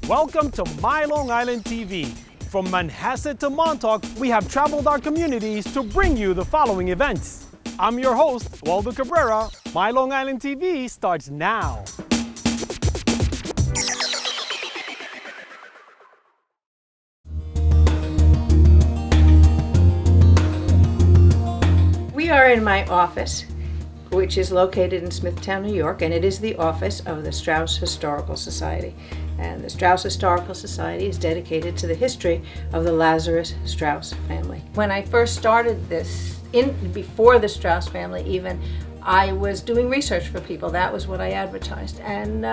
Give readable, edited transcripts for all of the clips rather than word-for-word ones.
Welcome to My Long Island TV. From Manhasset to Montauk, we have traveled our communities to bring you the following events. I'm your host, Waldo Cabrera. My Long Island TV starts now. We are in my office, which is located in Smithtown, New York, and it is the office of the Straus Historical Society. And the Straus Historical Society is dedicated to the history of the Lazarus Straus family. When I first started this, before the Straus family even, I was doing research for people. That was what I advertised. And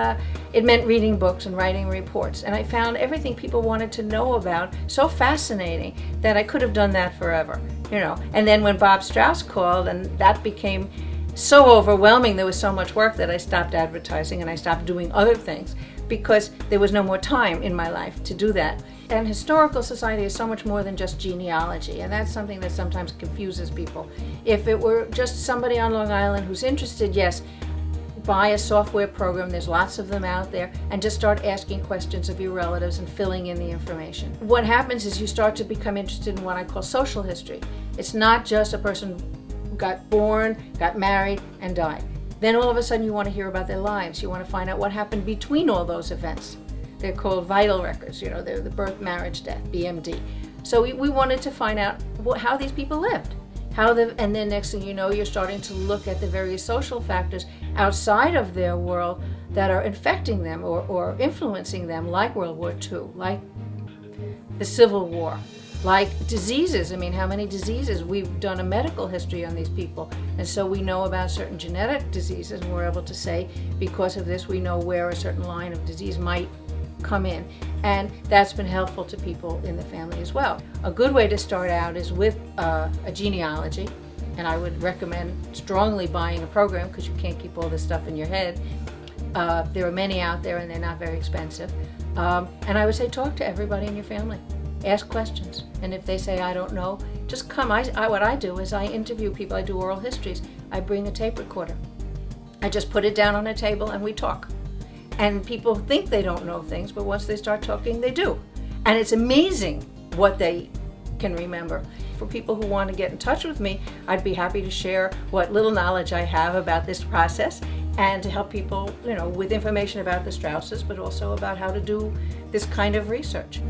it meant reading books and writing reports. And I found everything people wanted to know about so fascinating that I could have done that forever, you know. And then when Bob Straus called, and that became so overwhelming, there was so much work that I stopped advertising and I stopped doing other things because there was no more time in my life to do that. And historical society is so much more than just genealogy, and that's something that sometimes confuses people. If it were just somebody on Long Island who's interested, yes, buy a software program, there's lots of them out there, and just start asking questions of your relatives and filling in the information. What happens is you start to become interested in what I call social history. It's not just a person got born, got married, and died. Then all of a sudden you want to hear about their lives. You want to find out what happened between all those events. They're called vital records, you know, they're the birth, marriage, death, BMD. So we wanted to find out how these people lived. And then next thing you know, you're starting to look at the various social factors outside of their world that are infecting them or influencing them, like World War II, like the Civil War, like diseases. I mean, how many diseases? We've done a medical history on these people, and so we know about certain genetic diseases, and we're able to say, because of this, we know where a certain line of disease might come in, and that's been helpful to people in the family as well. A good way to start out is with a genealogy, and I would recommend strongly buying a program because you can't keep all this stuff in your head. There are many out there, and they're not very expensive. And I would say talk to everybody in your family. Ask questions, and if they say, I don't know, just come. What I do is I interview people. I do oral histories. I bring a tape recorder. I just put it down on a table and we talk. And people think they don't know things, but once they start talking, they do. And it's amazing what they can remember. For people who want to get in touch with me, I'd be happy to share what little knowledge I have about this process and to help people, you know, with information about the Strauses, but also about how to do this kind of research.